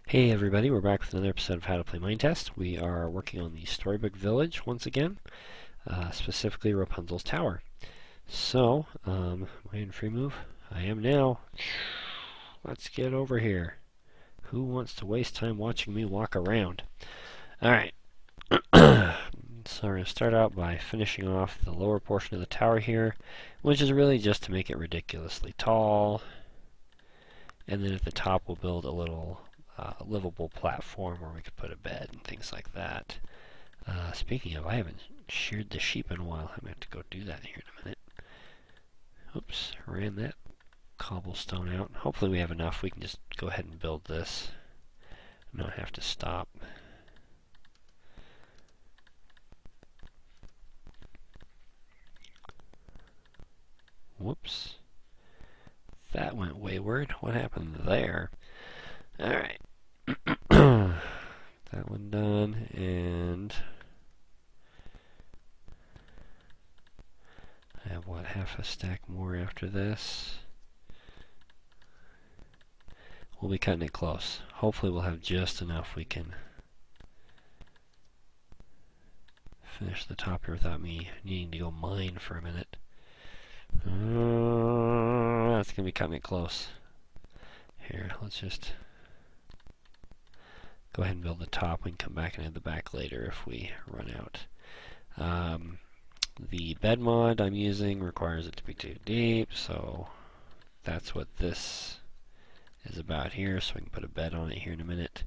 Hey everybody, we're back with another episode of How to Play Minetest. We are working on the Storybook Village once again, specifically Rapunzel's Tower. So, am I in free move? I am now. Let's get over here. Who wants to waste time watching me walk around? Alright. So we're going to start out by finishing off the lower portion of the tower here, which is really just to make it ridiculously tall. And then at the top we'll build a little livable platform where we could put a bed and things like that. Speaking of, I haven't sheared the sheep in a while. I'm going to have to go do that here in a minute. Oops, ran that cobblestone out. Hopefully we have enough. We can just go ahead and build this. Not have to stop. Whoops. That went wayward. What happened there? Alright. That one done, and I have, what, half a stack more after this. We'll be cutting it close. Hopefully we'll have just enough we can finish the top here without me needing to go mine for a minute. That's going to be cutting it close. Here, let's just go ahead and build the top. We can come back and add the back later if we run out. The bed mod I'm using requires it to be too deep, so that's what this is about here, so we can put a bed on it here in a minute.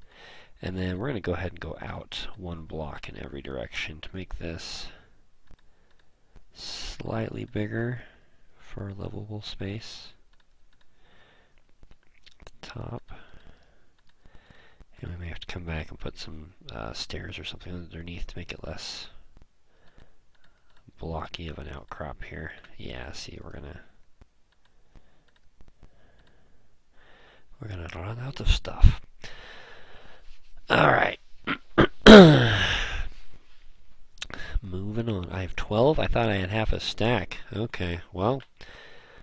And then we're going to go ahead and go out one block in every direction to make this slightly bigger for livable space. At the top. And we may have to come back and put some stairs or something underneath to make it less blocky of an outcrop here. Yeah, see, we're gonna run out of stuff. Alright. Moving on. I have 12. I thought I had half a stack. Okay, well,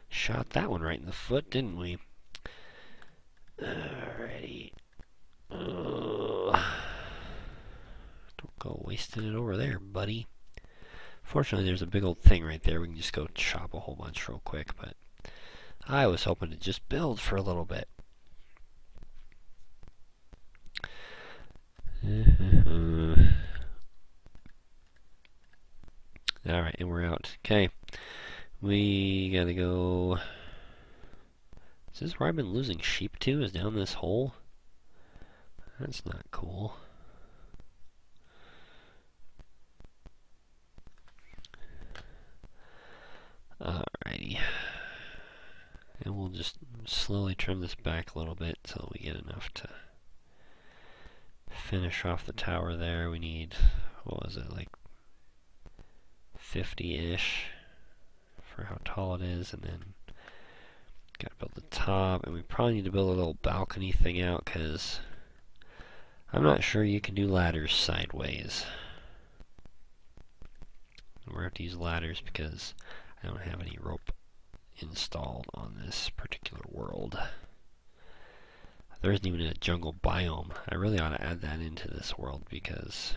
shot that one right in the foot, didn't we? Alrighty. Don't go wasting it over there, buddy. Fortunately, there's a big old thing right there. We can just go chop a whole bunch real quick, but I was hoping to just build for a little bit. Alright, and we're out. Okay. We gotta go. Is this where I've been losing sheep to? Is down this hole? That's not cool. Alrighty. And we'll just slowly trim this back a little bit until we get enough to finish off the tower there. We need, what was it, like 50-ish for how tall it is, and then gotta build the top, and we probably need to build a little balcony thing out, because I'm not sure you can do ladders sideways. We're going to have to use ladders because I don't have any rope installed on this particular world. There isn't even a jungle biome. I really ought to add that into this world because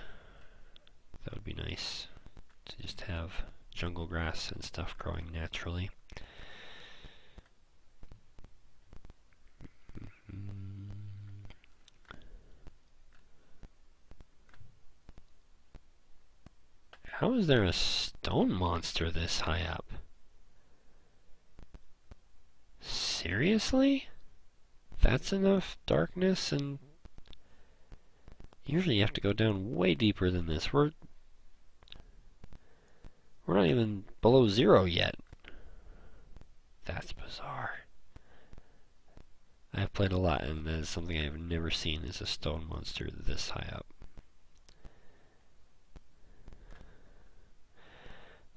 that would be nice to just have jungle grass and stuff growing naturally. How is there a stone monster this high up? Seriously? That's enough darkness, and usually you have to go down way deeper than this. We're not even below 0 yet. That's bizarre. I've played a lot, and that is something I've never seen, is a stone monster this high up.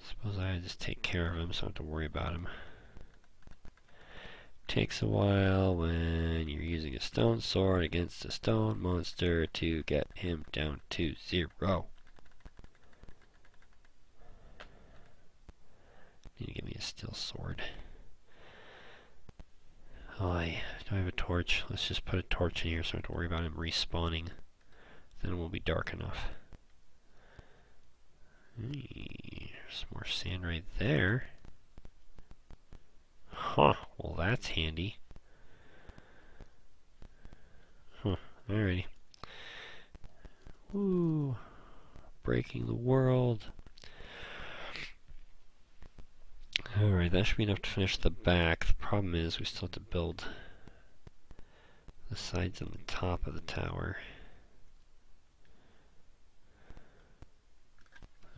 Suppose I just take care of him so I don't have to worry about him. Takes a while when you're using a stone sword against a stone monster to get him down to 0. Need to give me a steel sword. Oh, do I have a torch? Let's just put a torch in here so I don't have to worry about him respawning. Then it won't be dark enough. There's more sand right there. Huh, well that's handy. Huh, alrighty. Woo! Breaking the world. Alright, that should be enough to finish the back. The problem is we still have to build the sides and the top of the tower.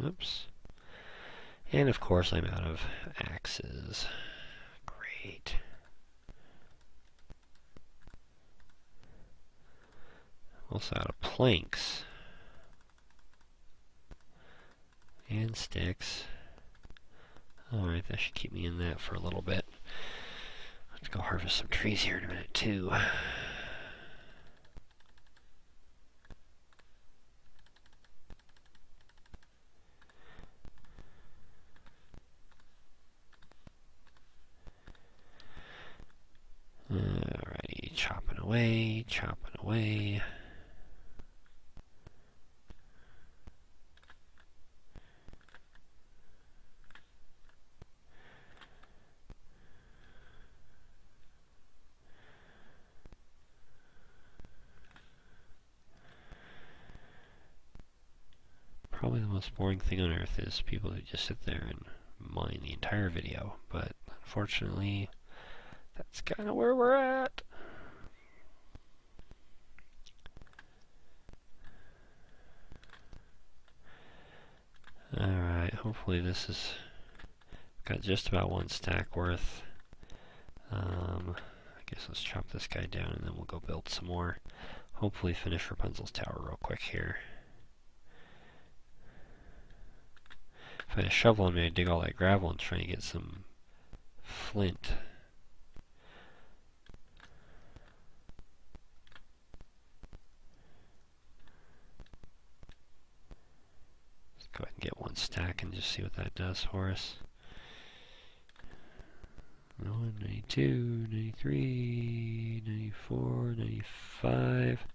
Oops. And of course I'm out of axes. Great. Also out of planks. And sticks. Alright, that should keep me in that for a little bit. Let's go harvest some trees here in a minute too. Alrighty, chopping away, chopping away. Probably the most boring thing on earth is people who just sit there and mine the entire video, but unfortunately that's kind of where we're at. Alright, hopefully this is got just about one stack worth. I guess let's chop this guy down and then we'll go build some more. Hopefully finish Rapunzel's tower real quick here. If I had a shovel on me, I'd dig all that gravel and try and get some flint. Let's go ahead and get one stack and just see what that does for us. 92, 93, 94, 95,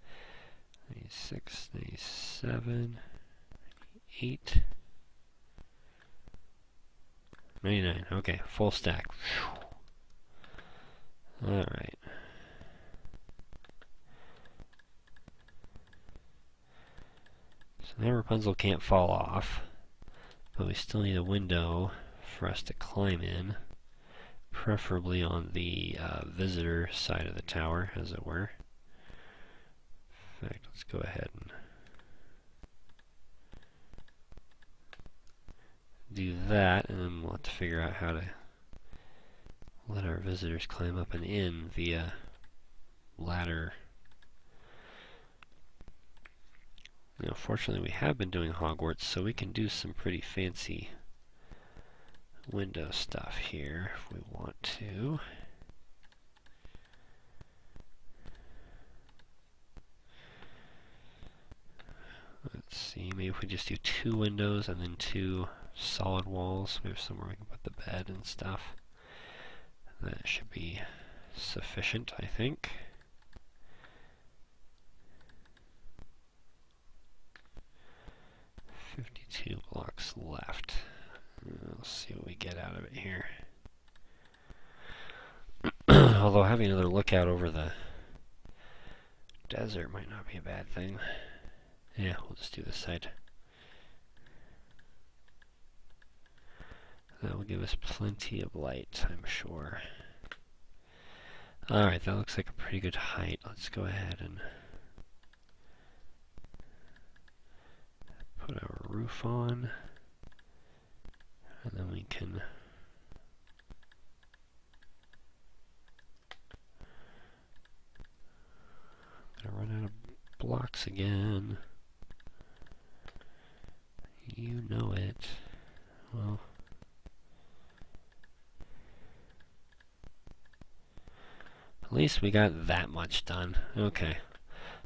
96, 97, 98, 99. Okay, full stack. Alright. So now Rapunzel can't fall off, but we still need a window for us to climb in. Preferably on the visitor side of the tower, as it were. In fact, let's go ahead and do that, and then we'll have to figure out how to let our visitors climb up and in via ladder. Now, fortunately, we have been doing Hogwarts, so we can do some pretty fancy window stuff here if we want to. Let's see, maybe if we just do 2 windows and then 2 solid walls, we have somewhere we can put the bed and stuff. That should be sufficient, I think. $52 blocks left. Let's see what we get out of it here. Although having another lookout over the desert might not be a bad thing. Yeah, we'll just do this side. That will give us plenty of light, I'm sure. Alright, that looks like a pretty good height. Let's go ahead and put our roof on. And then we can gonna run out of blocks again. You know it. Well, at least we got that much done. Okay.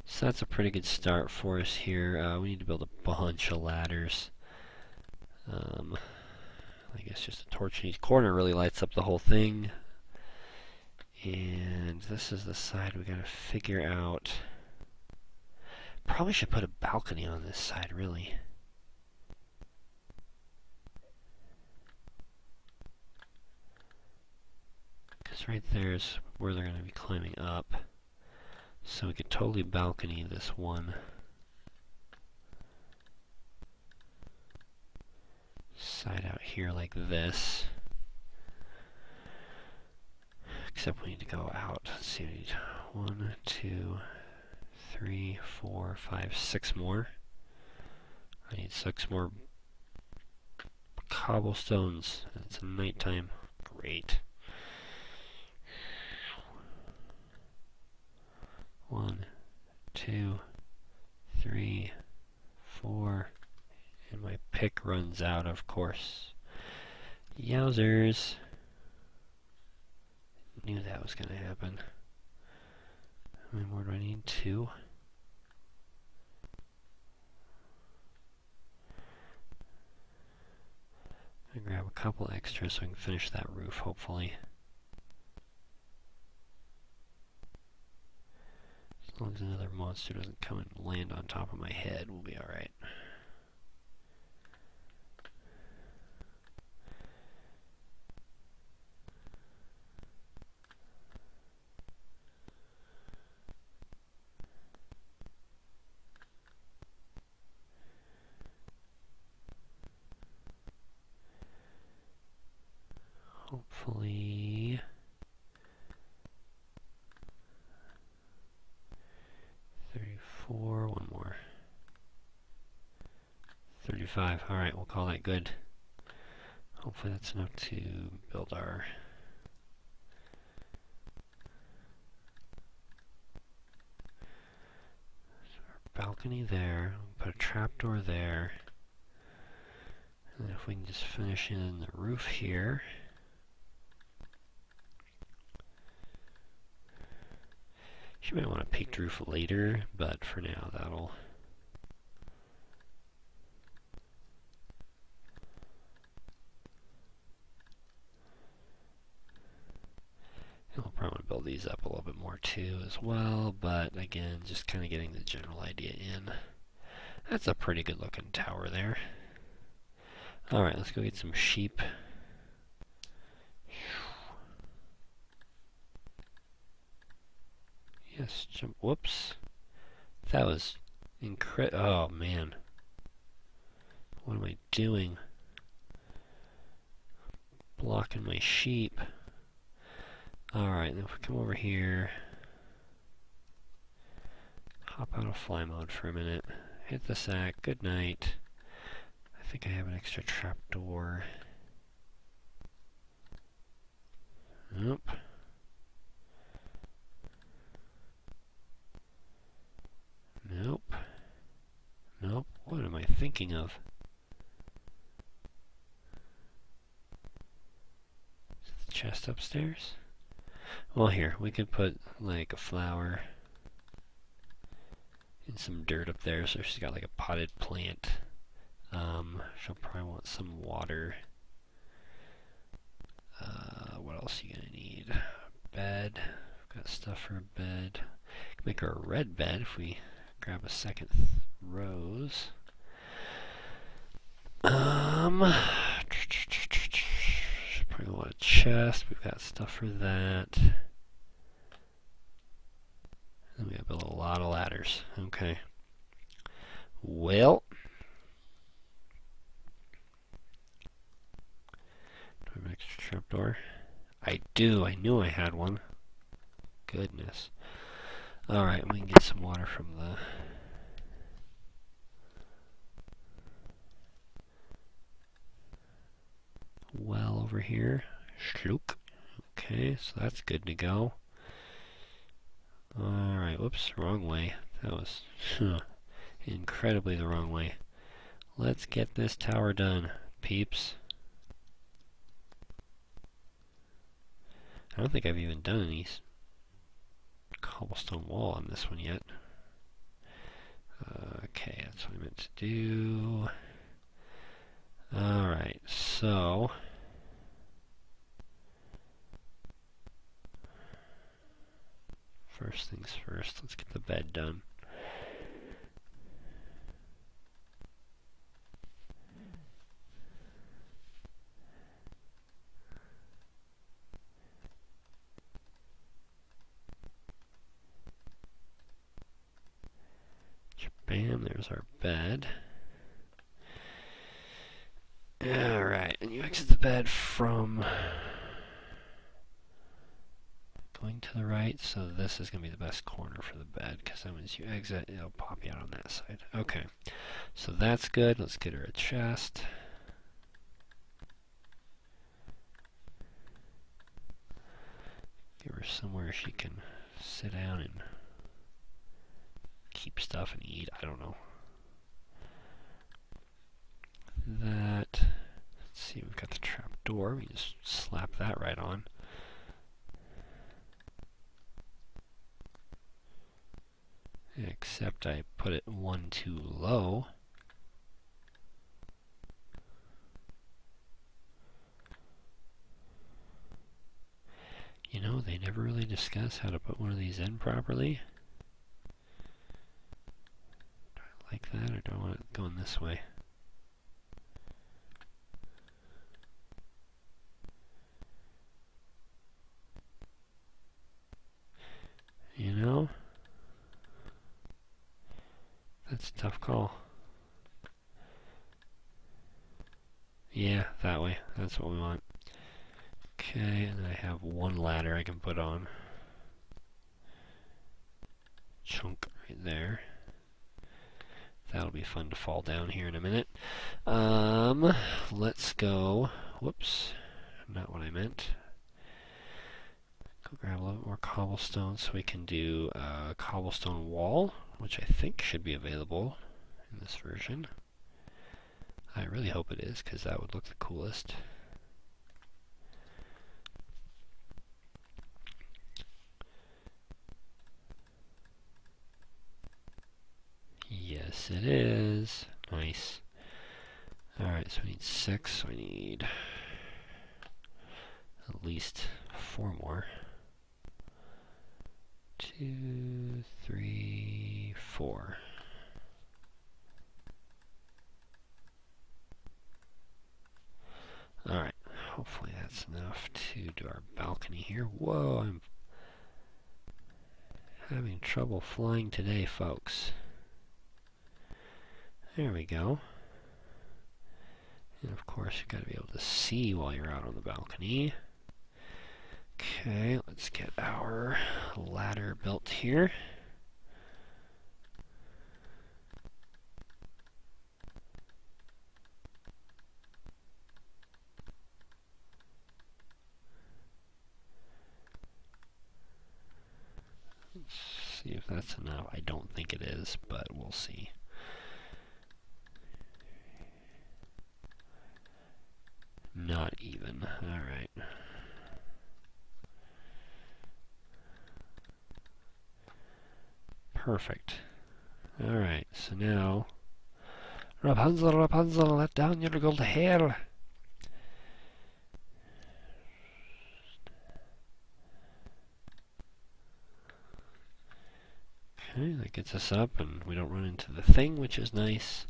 So that's a pretty good start for us here. We need to build a bunch of ladders. I guess just a torch in each corner really lights up the whole thing. And this is the side we gotta figure out. Probably should put a balcony on this side, really. Because right there's where they're gonna be climbing up. So we could totally balcony this one side out here like this. Except we need to go out. Let's see, we need 1, 2, 3, 4, 5, 6 more. I need 6 more cobblestones. It's nighttime. Great. 1, 2, 3, 4. And my pick runs out, of course. Yowzers. Knew that was going to happen. How many more do I need? 2. I'm going to grab a couple extras so I can finish that roof, hopefully. As long as another monster doesn't come and land on top of my head, we'll be alright. Hopefully 34, one more. 35, alright, we'll call that good. Hopefully that's enough to build our balcony there. We'll put a trapdoor there. And if we can just finish in the roof here. You might want a peaked roof later, but for now that'll... And we'll probably build these up a little bit more too as well, but again, just kind of getting the general idea in. That's a pretty good looking tower there. Alright, let's go get some sheep. Yes, jump. Whoops. That was incredible. Oh, man. What am I doing? Blocking my sheep. Alright, then if we come over here, hop out of fly mode for a minute, hit the sack, good night. I think I have an extra trapdoor. Nope. Nope. Nope. What am I thinking of? Is the chest upstairs? Well, here, we could put like a flower and some dirt up there, so she's got like a potted plant. She'll probably want some water. What else are you gonna need? Bed. I've got stuff for a bed. Can make her a red bed if we grab a second rose. Probably want a chest. We've got stuff for that. And we have a lot of ladders. Okay. Well. Do I have an extra trapdoor? I do. I knew I had one. Goodness. Alright, we can get some water from the... well over here. Shlook. Okay, so that's good to go. Alright, whoops, wrong way. That was incredibly the wrong way. Let's get this tower done, peeps. I don't think I've even done any cobblestone wall on this one yet. Okay, that's what I meant to do. Alright, so First things first, let's get the bed done. Bam, there's our bed. Alright, and you exit the bed from going to the right, so this is going to be the best corner for the bed, because then once you exit, it'll pop you out on that side. Okay, so that's good. Let's get her a chest. Give her somewhere she can sit down and keep stuff and eat. I don't know. That. Let's see, we've got the trap door. We just slap that right on. Except I put it one too low. You know, they never really discuss how to put one of these in properly. Do I like that, or do I want it going this way? You know? That's a tough call. Yeah, that way. That's what we want. Okay, and I have one ladder I can put on. Chunk right there. That'll be fun to fall down here in a minute. Let's go. Whoops, not what I meant. Go grab a little bit more cobblestone so we can do a cobblestone wall, which I think should be available in this version. I really hope it is, because that would look the coolest. Yes, it is. Nice. Alright, so we need 6, so I need at least 4 more. 2, 3, 4. Alright, hopefully that's enough to do our balcony here. Whoa, I'm having trouble flying today, folks. There we go. And of course, you've got to be able to see while you're out on the balcony. Okay, let's get our ladder built here. Let's see if that's enough. I don't think it is, but we'll see. Not even. Alright. Perfect. Alright, so now... Rapunzel, Rapunzel, let down your gold hair! Okay, that gets us up, and we don't run into the thing, which is nice.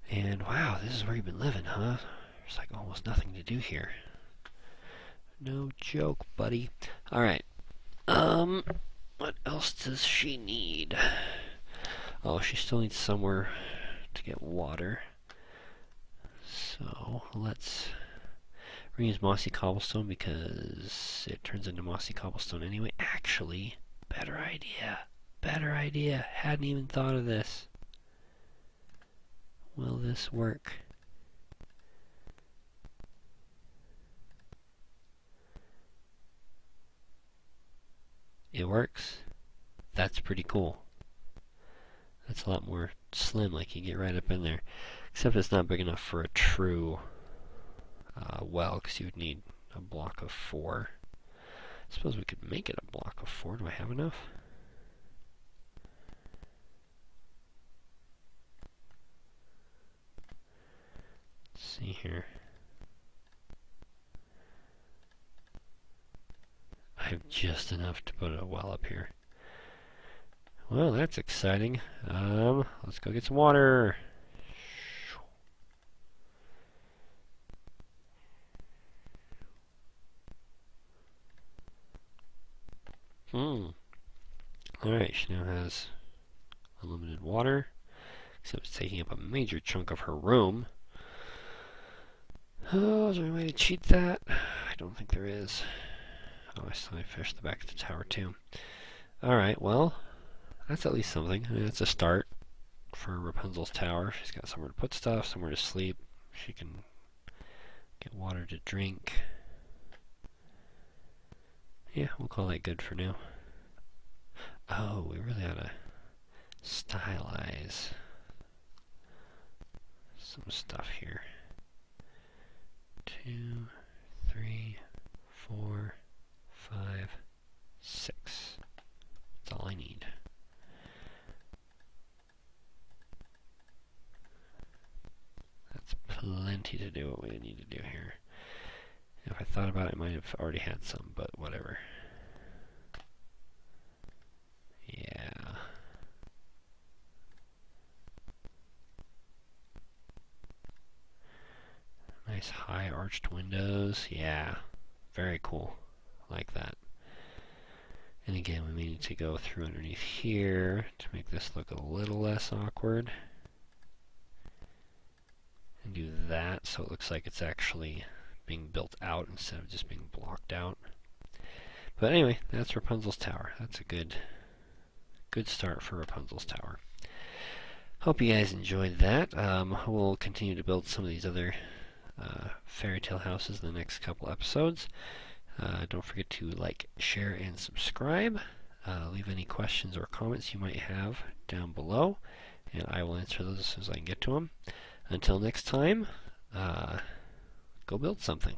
And wow, this is where you've been living, huh? There's like almost nothing to do here. No joke, buddy. Alright. What else does she need? Oh, she still needs somewhere to get water. So, let's reuse mossy cobblestone because it turns into mossy cobblestone anyway. Actually, better idea. Better idea. Hadn't even thought of this. Will this work? It works. That's pretty cool. That's a lot more slim, like you get right up in there. Except it's not big enough for a true well, because you would need a block of 4. I suppose we could make it a block of 4. Do I have enough? Let's see here. I have just enough to put a well up here. Well, that's exciting. Let's go get some water. Alright, she now has unlimited water, except it's taking up a major chunk of her room. Oh, is there any way to cheat that? I don't think there is. Oh, I still need to fish the back of the tower too. Alright, well, that's at least something. I mean, that's a start for Rapunzel's tower. She's got somewhere to put stuff, somewhere to sleep. She can get water to drink. Yeah, we'll call that good for now. Oh, we really ought to stylize some stuff here. 2, 3, 4, 5, 6. That's all I need. That's plenty to do what we need to do here. If I thought about it, I might have already had some, but whatever. Yeah. Nice high arched windows. Yeah. Very cool. Like that. And again, we may need to go through underneath here to make this look a little less awkward. And do that so it looks like it's actually being built out instead of just being blocked out. But anyway, that's Rapunzel's tower. That's a good start for Rapunzel's tower. Hope you guys enjoyed that. We'll continue to build some of these other fairy tale houses in the next couple episodes. Don't forget to like, share, and subscribe. Leave any questions or comments you might have down below, and I will answer those as soon as I can get to them. Until next time, go build something.